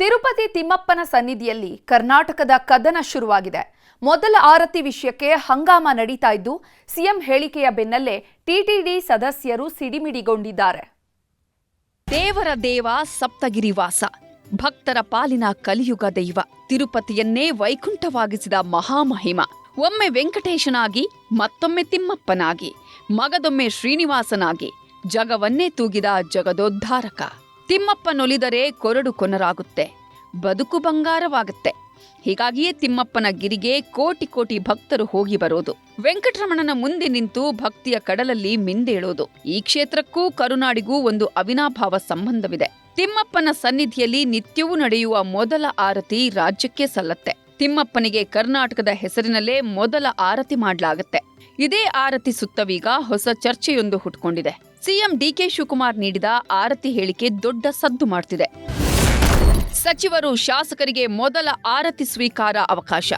ತಿರುಪತಿ ತಿಮ್ಮಪ್ಪನ ಸನ್ನಿಧಿಯಲ್ಲಿ ಕರ್ನಾಟಕದ ಕದನ ಶುರುವಾಗಿದೆ. ಮೊದಲ ಆರತಿ ವಿಷಯಕ್ಕೆ ಹಂಗಾಮ ನಡೀತಾ ಇದ್ದು, ಸಿಎಂ ಹೇಳಿಕೆಯ ಬೆನ್ನಲ್ಲೇ ಟಿಟಿಡಿ ಸದಸ್ಯರು ಸಿಡಿಮಿಡಿಗೊಂಡಿದ್ದಾರೆ. ದೇವರ ದೇವ ಸಪ್ತಗಿರಿವಾಸ, ಭಕ್ತರ ಪಾಲಿನ ಕಲಿಯುಗ ದೈವ, ತಿರುಪತಿಯನ್ನೇ ವೈಕುಂಠವಾಗಿಸಿದ ಮಹಾಮಹಿಮ, ಒಮ್ಮೆ ವೆಂಕಟೇಶನಾಗಿ ಮತ್ತೊಮ್ಮೆ ತಿಮ್ಮಪ್ಪನಾಗಿ, ಮಗದೊಮ್ಮೆ ಶ್ರೀನಿವಾಸನಾಗಿ ಜಗವನ್ನೇ ತೂಗಿದ ಜಗದೋದ್ಧಾರಕ. ತಿಮ್ಮಪ್ಪನೊಲಿದರೆ ಕೊರಡು ಕೊನರಾಗುತ್ತೆ, ಬದುಕು ಬಂಗಾರವಾಗುತ್ತೆ. ಹೀಗಾಗಿಯೇ ತಿಮ್ಮಪ್ಪನ ಗಿರಿಗೆ ಕೋಟಿ ಕೋಟಿ ಭಕ್ತರು ಹೋಗಿ ಬರೋದು, ವೆಂಕಟರಮಣನ ಮುಂದೆ ನಿಂತು ಭಕ್ತಿಯ ಕಡಲಲ್ಲಿ ಮಿಂದೇಳೋದು. ಈ ಕ್ಷೇತ್ರಕ್ಕೂ ಕರುನಾಡಿಗೂ ಒಂದು ಅವಿನಾಭಾವ ಸಂಬಂಧವಿದೆ. ತಿಮ್ಮಪ್ಪನ ಸನ್ನಿಧಿಯಲ್ಲಿ ನಿತ್ಯವೂ ನಡೆಯುವ ಮೊದಲ ಆರತಿ ರಾಜ್ಯಕ್ಕೆ ಸಲ್ಲತ್ತೆ. ತಿಮ್ಮಪ್ಪನಿಗೆ ಕರ್ನಾಟಕದ ಹೆಸರಿನಲ್ಲೇ ಮೊದಲ ಆರತಿ ಮಾಡಲಾಗುತ್ತೆ. ಇದೇ ಆರತಿ ಸುತ್ತವೀಗ ಹೊಸ ಚರ್ಚೆಯೊಂದು ಹುಟ್ಕೊಂಡಿದೆ. ಸಿಎಂ ಡಿಕೆ ಶಿವಕುಮಾರ್ ನೀಡಿದ ಆರತಿ ಹೇಳಿಕೆ ದೊಡ್ಡ ಸದ್ದು ಮಾಡ್ತಿದೆ. ಸಚಿವರು ಶಾಸಕರಿಗೆ ಮೊದಲ ಆರತಿ ಸ್ವೀಕಾರ ಅವಕಾಶ.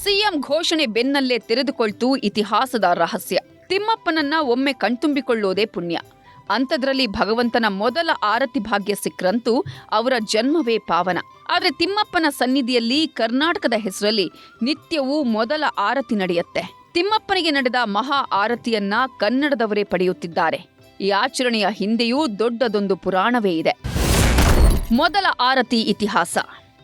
ಸಿಎಂ ಘೋಷಣೆ ಬೆನ್ನಲ್ಲೇ ತೆರೆದುಕೊಳ್ತು ಇತಿಹಾಸದ ರಹಸ್ಯ. ತಿಮ್ಮಪ್ಪನನ್ನ ಒಮ್ಮೆ ಕಣ್ತುಂಬಿಕೊಳ್ಳೋದೇ ಪುಣ್ಯ. ಅಂಥದ್ರಲ್ಲಿ ಭಗವಂತನ ಮೊದಲ ಆರತಿ ಭಾಗ್ಯ ಸಿಕ್ರಂತೂ ಅವರ ಜನ್ಮವೇ ಪಾವನ. ಆದರೆ ತಿಮ್ಮಪ್ಪನ ಸನ್ನಿಧಿಯಲ್ಲಿ ಕರ್ನಾಟಕದ ಹೆಸರಲ್ಲಿ ನಿತ್ಯವೂ ಮೊದಲ ಆರತಿ ನಡೆಯುತ್ತೆ. ತಿಮ್ಮಪ್ಪನಿಗೆ ನಡೆದ ಮಹಾ ಆರತಿಯನ್ನ ಕನ್ನಡದವರೇ ಪಡೆಯುತ್ತಿದ್ದಾರೆ. ಈ ಆಚರಣೆಯ ಹಿಂದೆಯೂ ದೊಡ್ಡದೊಂದು ಪುರಾಣವೇ ಇದೆ. ಮೊದಲ ಆರತಿ ಇತಿಹಾಸ.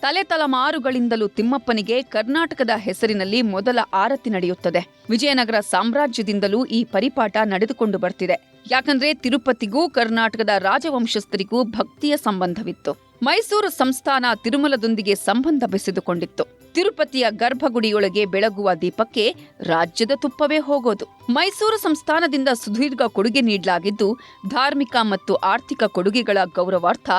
ತಲೆತಲೆಮಾರುಗಳಿಂದಲೂ ತಿಮ್ಮಪ್ಪನಿಗೆ ಕರ್ನಾಟಕದ ಹೆಸರಿನಲ್ಲಿ ಮೊದಲ ಆರತಿ ನಡೆಯುತ್ತದೆ. ವಿಜಯನಗರ ಸಾಮ್ರಾಜ್ಯದಿಂದಲೂ ಈ ಪರಿಪಾಠ ನಡೆದುಕೊಂಡು ಬರ್ತಿದೆ. ಯಾಕಂದ್ರೆ ತಿರುಪತಿಗೂ ಕರ್ನಾಟಕದ ರಾಜವಂಶಸ್ಥರಿಗೂ ಭಕ್ತಿಯ ಸಂಬಂಧವಿತ್ತು. ಮೈಸೂರು ಸಂಸ್ಥಾನ ತಿರುಮಲದೊಂದಿಗೆ ಸಂಬಂಧ ಬೆಸೆದುಕೊಂಡಿತ್ತು. ತಿರುಪತಿಯ ಗರ್ಭಗುಡಿಯೊಳಗೆ ಬೆಳಗುವ ದೀಪಕ್ಕೆ ರಾಜ್ಯದ ತುಪ್ಪವೇ ಹೋಗೋದು. ಮೈಸೂರು ಸಂಸ್ಥಾನದಿಂದ ಸುದೀರ್ಘ ಕೊಡುಗೆ ನೀಡಲಾಗಿದ್ದು, ಧಾರ್ಮಿಕ ಮತ್ತು ಆರ್ಥಿಕ ಕೊಡುಗೆಗಳ ಗೌರವಾರ್ಥ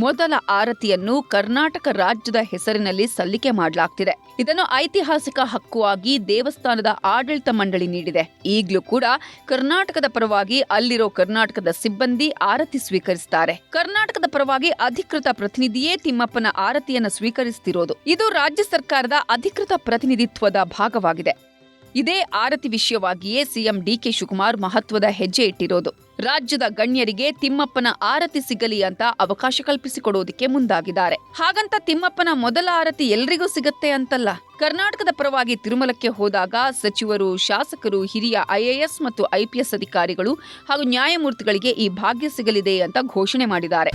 ಮೊದಲ ಆರತಿಯನ್ನು ಕರ್ನಾಟಕ ರಾಜ್ಯದ ಹೆಸರಿನಲ್ಲಿ ಸಲ್ಲಿಕೆ ಮಾಡಲಾಗ್ತಿದೆ. ಇದನ್ನು ಐತಿಹಾಸಿಕ ಹಕ್ಕು ಆಗಿ ದೇವಸ್ಥಾನದ ಆಡಳಿತ ಮಂಡಳಿ ನೀಡಿದೆ. ಈಗಲೂ ಕೂಡ ಕರ್ನಾಟಕದ ಪರವಾಗಿ ಅಲ್ಲಿರೋ ಕರ್ನಾಟಕದ ಸಿಬ್ಬಂದಿ ಆರತಿ ಸ್ವೀಕರಿಸುತ್ತಾರೆ. ಕರ್ನಾಟಕದ ಪರವಾಗಿ ಅಧಿಕೃತ ಪ್ರತಿನಿಧಿಯೇ ತಿಮ್ಮಪ್ಪನ ಆರತಿಯನ್ನು ಸ್ವೀಕರಿಸುತ್ತಿರೋದು. ಇದು ರಾಜ್ಯ ಸರ್ಕಾರದ ಅಧಿಕೃತ ಪ್ರತಿನಿಧಿತ್ವದ ಭಾಗವಾಗಿದೆ. ಇದೇ ಆರತಿ ವಿಷಯವಾಗಿಯೇ ಸಿಎಂ ಡಿಕೆ ಶಿವಕುಮಾರ್ ಮಹತ್ವದ ಹೆಜ್ಜೆ ಇಟ್ಟಿರೋದು. ರಾಜ್ಯದ ಗಣ್ಯರಿಗೆ ತಿಮ್ಮಪ್ಪನ ಆರತಿ ಸಿಗಲಿ ಅಂತ ಅವಕಾಶ ಕಲ್ಪಿಸಿಕೊಡೋದಕ್ಕೆ ಮುಂದಾಗಿದ್ದಾರೆ. ಹಾಗಂತ ತಿಮ್ಮಪ್ಪನ ಮೊದಲ ಆರತಿ ಎಲ್ರಿಗೂ ಸಿಗತ್ತೆ ಅಂತಲ್ಲ. ಕರ್ನಾಟಕದ ಪರವಾಗಿ ತಿರುಮಲಕ್ಕೆ ಹೋದಾಗ ಸಚಿವರು, ಶಾಸಕರು, ಹಿರಿಯ ಐಎಎಸ್ ಮತ್ತು ಐಪಿಎಸ್ ಅಧಿಕಾರಿಗಳು ಹಾಗೂ ನ್ಯಾಯಮೂರ್ತಿಗಳಿಗೆ ಈ ಭಾಗ್ಯ ಸಿಗಲಿದೆ ಅಂತ ಘೋಷಣೆ ಮಾಡಿದ್ದಾರೆ.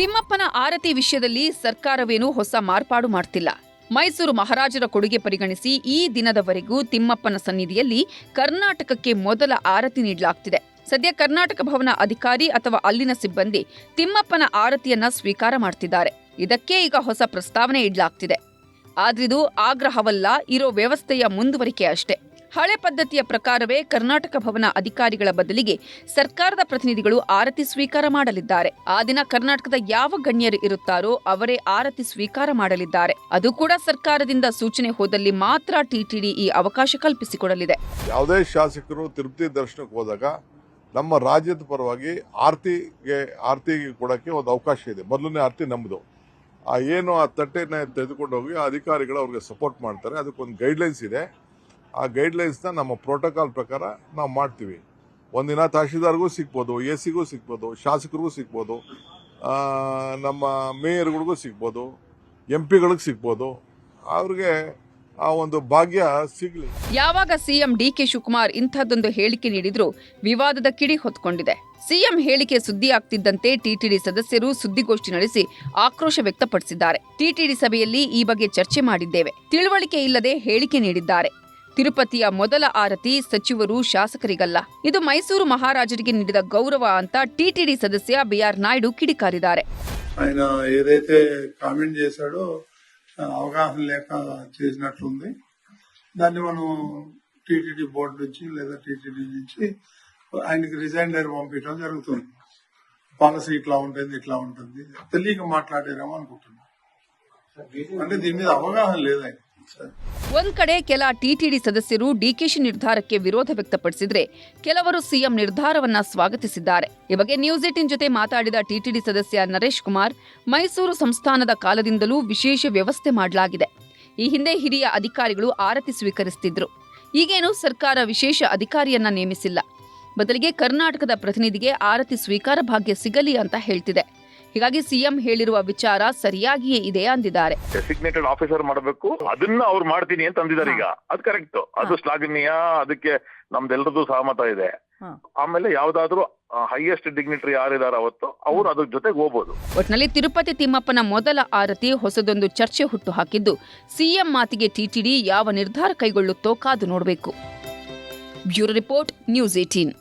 ತಿಮ್ಮಪ್ಪನ ಆರತಿ ವಿಷಯದಲ್ಲಿ ಸರ್ಕಾರವೇನೂ ಹೊಸ ಮಾರ್ಪಾಡು ಮಾಡ್ತಿಲ್ಲ. ಮೈಸೂರು ಮಹಾರಾಜರ ಕೊಡುಗೆ ಪರಿಗಣಿಸಿ ಈ ದಿನದವರೆಗೂ ತಿಮ್ಮಪ್ಪನ ಸನ್ನಿಧಿಯಲ್ಲಿ ಕರ್ನಾಟಕಕ್ಕೆ ಮೊದಲ ಆರತಿ ನೀಡಲಾಗ್ತಿದೆ. ಸದ್ಯ ಕರ್ನಾಟಕ ಭವನ ಅಧಿಕಾರಿ ಅಥವಾ ಅಲ್ಲಿನ ಸಿಬ್ಬಂದಿ ತಿಮ್ಮಪ್ಪನ ಆರತಿಯನ್ನ ಸ್ವೀಕಾರ ಮಾಡ್ತಿದ್ದಾರೆ. ಇದಕ್ಕೆ ಈಗ ಹೊಸ ಪ್ರಸ್ತಾವನೆ ಇಡಲಾಗ್ತಿದೆ. ಆದ್ರಿದು ಆಗ್ರಹವಲ್ಲ, ಇರೋ ವ್ಯವಸ್ಥೆಯ ಮುಂದುವರಿಕೆ ಅಷ್ಟೇ. ಹಳೆ ಪದ್ಧತಿಯ ಪ್ರಕಾರವೇ ಕರ್ನಾಟಕ ಭವನ ಅಧಿಕಾರಿಗಳ ಬದಲಿಗೆ ಸರ್ಕಾರದ ಪ್ರತಿನಿಧಿಗಳು ಆರತಿ ಸ್ವೀಕಾರ ಮಾಡಲಿದ್ದಾರೆ. ಆ ದಿನ ಕರ್ನಾಟಕದ ಯಾವ ಗಣ್ಯರು ಇರುತ್ತಾರೋ ಅವರೇ ಆರತಿ ಸ್ವೀಕಾರ ಮಾಡಲಿದ್ದಾರೆ. ಅದು ಕೂಡ ಸರ್ಕಾರದಿಂದ ಸೂಚನೆ ಹೋದಲ್ಲಿ ಮಾತ್ರ ಟಿಟಿಡಿ ಈ ಅವಕಾಶ ಕಲ್ಪಿಸಿಕೊಡಲಿದೆ. ಯಾವುದೇ ಶಾಸಕರು ತಿರುಪತಿ ದರ್ಶನಕ್ಕೆ ಹೋದಾಗ ನಮ್ಮ ರಾಜ್ಯದ ಪರವಾಗಿ ಆರತಿ ಕೊಡಕ್ಕೆ ಒಂದು ಅವಕಾಶ ಇದೆ. ಮೊದಲನೇ ಆರತಿ ನಮ್ಮದು. ಏನು ಆ ತಟ್ಟೆನ ತೆಗೆದುಕೊಂಡು ಹೋಗಿ ಅಧಿಕಾರಿಗಳು ಅವ್ರಿಗೆ ಸಪೋರ್ಟ್ ಮಾಡ್ತಾರೆ. ಅದಕ್ಕೊಂದು ಗೈಡ್ಲೈನ್ಸ್ ಇದೆ. ಆ ಗೈಡ್ಲೈನ್ಸ್ನ ನಮ್ಮ ಪ್ರೋಟೋಕಾಲ್ ಪ್ರಕಾರ ನಾವು ಮಾಡ್ತೀವಿ. ಒಂದಿನ ತಹಶೀಲ್ದಾರ್ಗೂ ಸಿಗ್ಬೋದು, ಎಸಿಗೂ ಸಿಗ್ಬೋದು, ಶಾಸಕರಿಗೂ ಸಿಗ್ಬೋದು, ನಮ್ಮ ಮೇಯರ್ಗಳಿಗೂ ಸಿಗ್ಬೋದು, ಎಂಪಿಗಳಿಗೆ ಸಿಗ್ಬೋದು. ಅವ್ರಿಗೆ ಆ ಒಂದು ಭಾಗ್ಯ ಸಿಗಲಿ. ಯಾವಾಗ ಸಿಎಂ ಡಿಕೆ ಶಿವಕುಮಾರ್ ಇಂಥದ್ದೊಂದು ಹೇಳಿಕೆ ನೀಡಿದ್ರು ವಿವಾದದ ಕಿಡಿ ಹೊತ್ಕೊಂಡಿದೆ. ಸಿಎಂ ಹೇಳಿಕೆ ಸುದ್ದಿ ಆಗ್ತಿದ್ದಂತೆ ಟಿಟಿಡಿ ಸದಸ್ಯರು ಸುದ್ದಿಗೋಷ್ಠಿ ನಡೆಸಿ ಆಕ್ರೋಶ ವ್ಯಕ್ತಪಡಿಸಿದ್ದಾರೆ. ಟಿಟಿಡಿ ಸಭೆಯಲ್ಲಿ ಈ ಬಗ್ಗೆ ಚರ್ಚೆ ಮಾಡಿದ್ದೇವೆ, ತಿಳುವಳಿಕೆ ಇಲ್ಲದೆ ಹೇಳಿಕೆ ನೀಡಿದ್ದಾರೆ. ತಿರುಪತಿಯ ಮೊದಲ ಆರತಿ ಸಚಿವರು, ಶಾಸಕರಿಗಲ್ಲ, ಇದು మైసూరు మహారాజರಿಗೆ ನೀಡಿದ గౌరవ ಅಂತ టిటిడి సదస్య బిఆర్ నాయుడు కిడికారిದ್ದಾರೆ. ఆయన ఏదైతే కామెంట్ చేశాడో అవగాహన లేక చేసినట్లుంది. దాన్ని మనం టిటిడి బోర్డు నుంచి లేదా టిటిడి నుంచి ఆయనకి రిజైన్ లెటర్ పంపించడం జరుగుతుంది. పాలసీ ఇట్లా ఉంటుంది తెలియక మాట్లాడారేమో అనుకుంటున్నాను. అంటే దీని మీద అవగాహన లేదు ఆయన. ಒಂದ್ ಕಡೆ ಕೆಲ ಟಿಟಿಡಿ ಸದಸ್ಯರು ಡಿಕೆಶಿ ನಿರ್ಧಾರಕ್ಕೆ ವಿರೋಧ ವ್ಯಕ್ತಪಡಿಸಿದ್ರೆ, ಕೆಲವರು ಸಿಎಂ ನಿರ್ಧಾರವನ್ನ ಸ್ವಾಗತಿಸಿದ್ದಾರೆ. ಈ ಬಗ್ಗೆ ನ್ಯೂಸ್ 18 ಜೊತೆ ಮಾತಾಡಿದ ಟಿಟಿಡಿ ಸದಸ್ಯ ನರೇಶ್ ಕುಮಾರ್, ಮೈಸೂರು ಸಂಸ್ಥಾನದ ಕಾಲದಿಂದಲೂ ವಿಶೇಷ ವ್ಯವಸ್ಥೆ ಮಾಡಲಾಗಿದೆ. ಈ ಹಿಂದೆ ಹಿರಿಯ ಅಧಿಕಾರಿಗಳು ಆರತಿ ಸ್ವೀಕರಿಸುತ್ತಿದ್ರು. ಈಗೇನು ಸರ್ಕಾರ ವಿಶೇಷ ಅಧಿಕಾರಿಯನ್ನ ನೇಮಿಸಿಲ್ಲ. ಬದಲಿಗೆ ಕರ್ನಾಟಕದ ಪ್ರತಿನಿಧಿಗೆ ಆರತಿ ಸ್ವೀಕಾರ ಭಾಗ್ಯ ಸಿಗಲಿ ಅಂತ ಹೇಳ್ತಿದೆ. ಹೀಗಾಗಿ ಸಿಎಂ ಹೇಳಿರುವ ವಿಚಾರ ಸರಿಯಾಗಿಯೇ ಇದೆ ಅಂದಿದ್ದಾರೆ. ಡೆಸಿಗ್ನೇಟೆಡ್ ಆಫೀಸರ್ ಮಾಡಬೇಕು, ಅದನ್ನ ಅವ್ರು ಮಾಡ್ತೀನಿ ಅಂತ ಅಂದಿದ್ದಾರೆ. ಈಗ ಅದು ಕರೆಕ್ಟ್, ಅದು ಶ್ಲಾಘನೀಯ, ಅದಕ್ಕೆ ನಮ್ದೆಲ್ಲರದು ಸಹಮತ ಇದೆ. ಆಮೇಲೆ ಯಾವ್ದಾದ್ರು ಹೈಯೆಸ್ಟ್ ಡಿಗ್ನಿಟರಿ ಯಾರಿದಾರ ಅವತ್ತು ಅವ್ರು ಅದ್ರ ಜೊತೆಗೆ ಹೋಗ್ಬೋದು. ಒಟ್ನಲ್ಲಿ ತಿರುಪತಿ ತಿಮ್ಮಪ್ಪನ ಮೊದಲ ಆರತಿ ಹೊಸದೊಂದು ಚರ್ಚೆ ಹುಟ್ಟು ಹಾಕಿದ್ದು, ಸಿಎಂ ಮಾತಿಗೆ ಟಿಟಿಡಿ ಯಾವ ನಿರ್ಧಾರ ಕೈಗೊಳ್ಳುತ್ತೋ ಕಾದು ನೋಡಬೇಕು. Bureau report, news 18.